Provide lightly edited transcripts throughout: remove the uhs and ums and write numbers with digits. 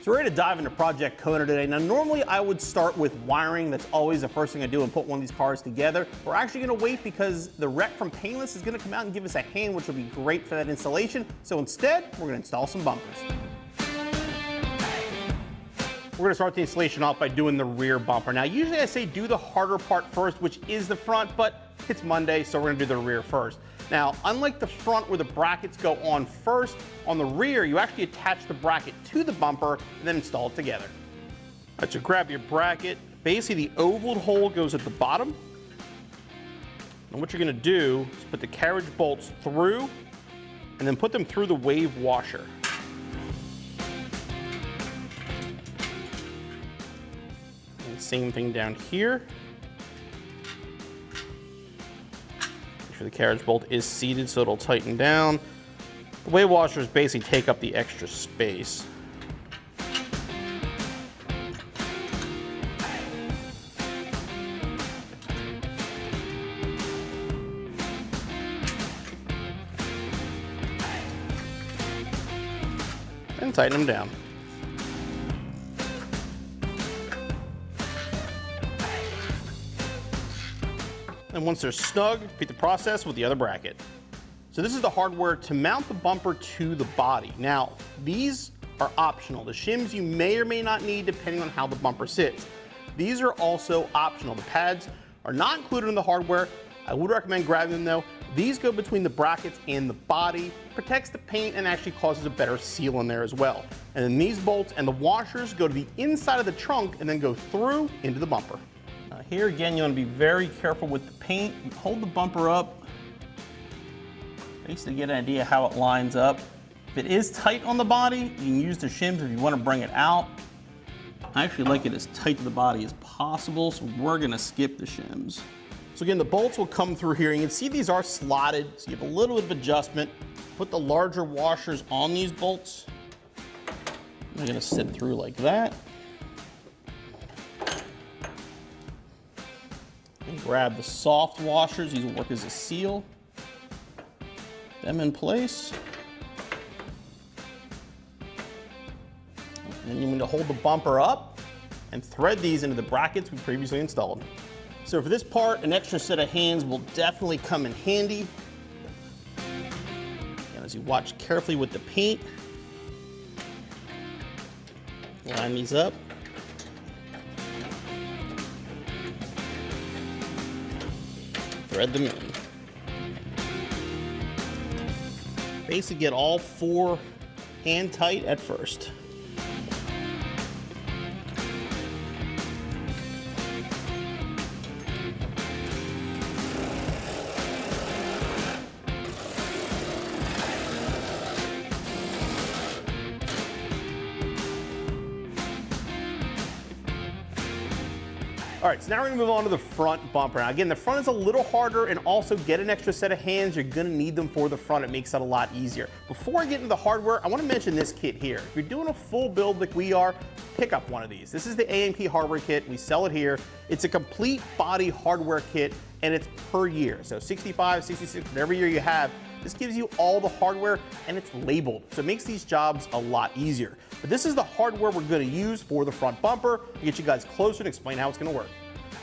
So we're ready to dive into Project Kona today. Now normally I would start with wiring. That's always the first thing I do and put one of these cars together. We're actually gonna wait because the rec from Painless is gonna come out and give us a hand, which will be great for that installation. So instead, we're gonna install some bumpers. We're gonna start the installation off by doing the rear bumper. Now usually I say do the harder part first, which is the front, but it's Monday, so we're gonna do the rear first. Now, unlike the front where the brackets go on first, on the rear, you actually attach the bracket to the bumper and then install it together. All right, so grab your bracket. Basically, the oval hole goes at the bottom. And what you're gonna do is put the carriage bolts through and then put them through the wave washer. And same thing down here. The carriage bolt is seated so it'll tighten down. The wave washers basically take up the extra space. And tighten them down. And once they're snug, repeat the process with the other bracket. So this is the hardware to mount the bumper to the body. Now, these are optional. The shims you may or may not need depending on how the bumper sits. These are also optional. The pads are not included in the hardware. I would recommend grabbing them though. These go between the brackets and the body, protects the paint and actually causes a better seal in there as well. And then these bolts and the washers go to the inside of the trunk and then go through into the bumper. Here again, you want to be very careful with the paint. Hold the bumper up, basically get an idea how it lines up. If it is tight on the body, you can use the shims if you want to bring it out. I actually like it as tight to the body as possible, so we're going to skip the shims. So again, the bolts will come through here. You can see these are slotted, so you have a little bit of adjustment. Put the larger washers on these bolts. They're going to sit through like that. And grab the soft washers, these will work as a seal. Them in place. And then you need to hold the bumper up and thread these into the brackets we previously installed. So for this part, an extra set of hands will definitely come in handy. And as you watch carefully with the paint, line these up. Thread them in. Basically get all four hand tight at first. All right, so now we're gonna move on to the front bumper. Now again, the front is a little harder, and also get an extra set of hands. You're gonna need them for the front. It makes that a lot easier. Before I get into the hardware, I wanna mention this kit here. If you're doing a full build like we are, pick up one of these. This is the A&P hardware kit. We sell it here. It's a complete body hardware kit, and it's per year. So 65, 66, whatever year you have, this gives you all the hardware, and it's labeled. So it makes these jobs a lot easier. But this is the hardware we're gonna use for the front bumper to get you guys closer and explain how it's gonna work.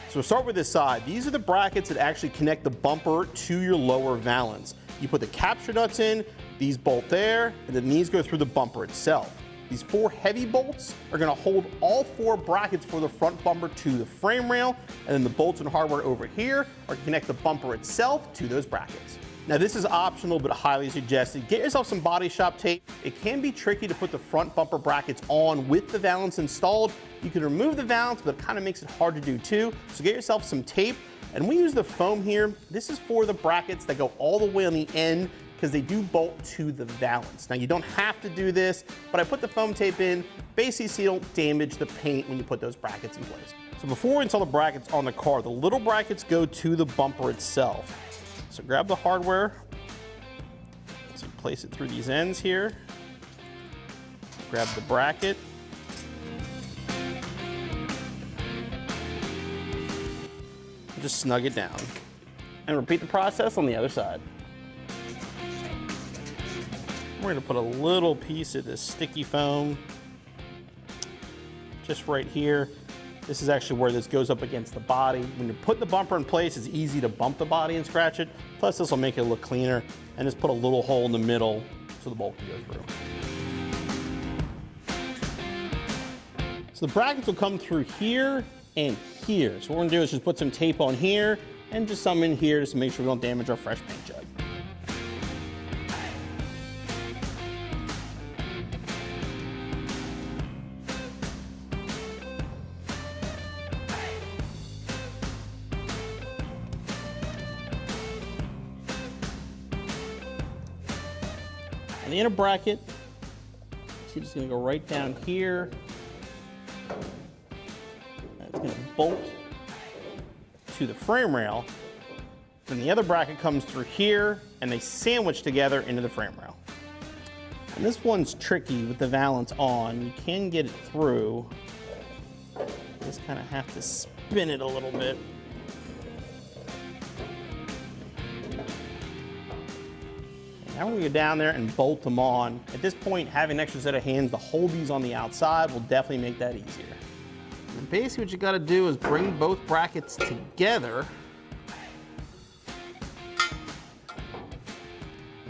So we'll start with this side. These are the brackets that actually connect the bumper to your lower valance. You put the capture nuts in, these bolt there, and then these go through the bumper itself. These four heavy bolts are gonna hold all four brackets for the front bumper to the frame rail, and then the bolts and hardware over here are to connect the bumper itself to those brackets. Now this is optional but highly suggested. Get yourself some body shop tape. It can be tricky to put the front bumper brackets on with the valance installed. You can remove the valance, but it kind of makes it hard to do too. So get yourself some tape. And we use the foam here. This is for the brackets that go all the way on the end because they do bolt to the valance. Now you don't have to do this, but I put the foam tape in basically so you don't damage the paint when you put those brackets in place. So before we install the brackets on the car, the little brackets go to the bumper itself. So grab the hardware, so place it through these ends here, grab the bracket, and just snug it down. And repeat the process on the other side. We're gonna put a little piece of this sticky foam just right here. This is actually where this goes up against the body. When you're putting the bumper in place, it's easy to bump the body and scratch it. Plus, this will make it look cleaner. And just put a little hole in the middle so the bolt can go through. So the brackets will come through here and here. So what we're gonna do is just put some tape on here and just some in here just to make sure we don't damage our fresh paint job. And the inner bracket, see, it's gonna go right down here. It's gonna bolt to the frame rail. Then the other bracket comes through here and they sandwich together into the frame rail. And this one's tricky with the valance on. You can get it through. You just kind of have to spin it a little bit. Now we're gonna go down there and bolt them on. At this point, having an extra set of hands to hold these on the outside will definitely make that easier. And basically what you gotta do is bring both brackets together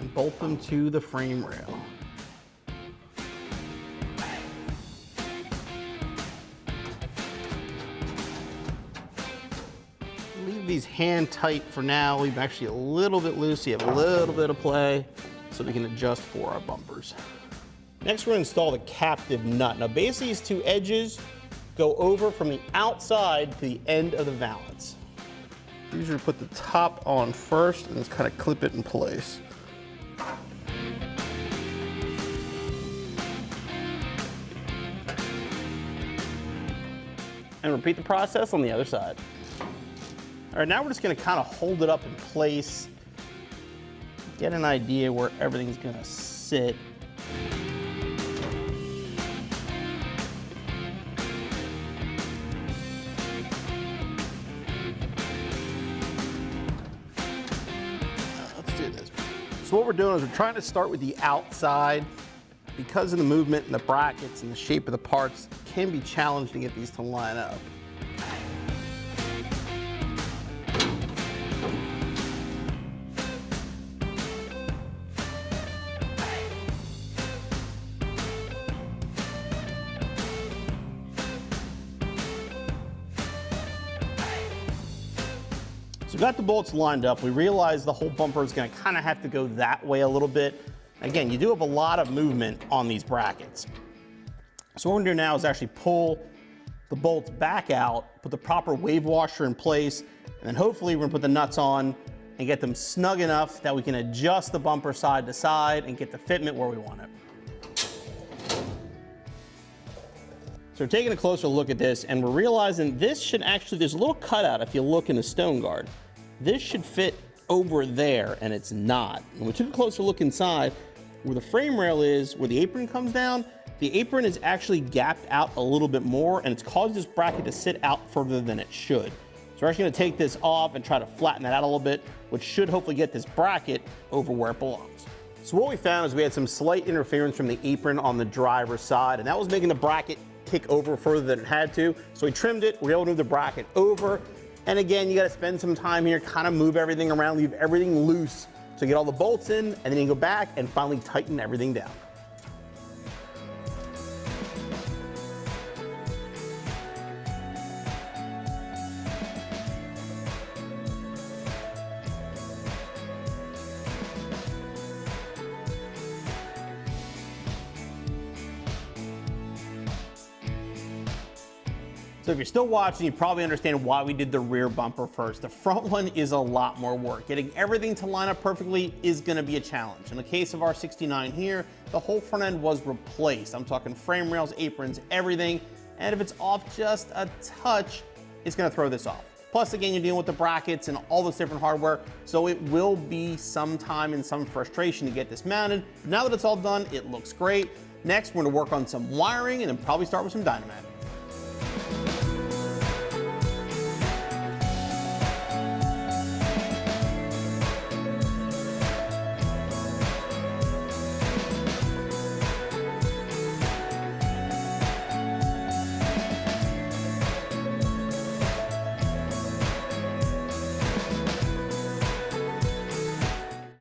and bolt them to the frame rail. Leave these hand tight for now. Leave them actually a little bit loose so you have a little bit of play so we can adjust for our bumpers. Next, we're gonna install the captive nut. Now basically these two edges go over from the outside to the end of the valance. Usually put the top on first and just kind of clip it in place. And repeat the process on the other side. All right, now we're just gonna kind of hold it up in place, get an idea where everything's gonna sit. Let's do this. So what we're doing is we're trying to start with the outside. Because of the movement and the brackets and the shape of the parts, it can be challenging to get these to line up. So we've got the bolts lined up. We realize the whole bumper is gonna kind of have to go that way a little bit. Again, you do have a lot of movement on these brackets. So what we're gonna do now is actually pull the bolts back out, put the proper wave washer in place, and then hopefully we're gonna put the nuts on and get them snug enough that we can adjust the bumper side to side and get the fitment where we want it. So we're taking a closer look at this and we're realizing this should actually, there's a little cutout if you look in the stone guard. This should fit over there and it's not. And we took a closer look inside where the frame rail is, where the apron comes down. The apron is actually gapped out a little bit more and it's caused this bracket to sit out further than it should. So we're actually gonna take this off and try to flatten that out a little bit, which should hopefully get this bracket over where it belongs. So what we found is we had some slight interference from the apron on the driver's side, and that was making the bracket kick over further than it had to. So we trimmed it, we were able to move the bracket over. And again, you gotta spend some time here, kind of move everything around, leave everything loose to get all the bolts in, and then you go back and finally tighten everything down. So if you're still watching, you probably understand why we did the rear bumper first. The front one is a lot more work. Getting everything to line up perfectly is gonna be a challenge. In the case of our 69 here, the whole front end was replaced. I'm talking frame rails, aprons, everything. And if it's off just a touch, it's gonna throw this off. Plus, again, you're dealing with the brackets and all this different hardware, so it will be some time and some frustration to get this mounted. But now that it's all done, it looks great. Next, we're gonna work on some wiring and then probably start with some dynamite.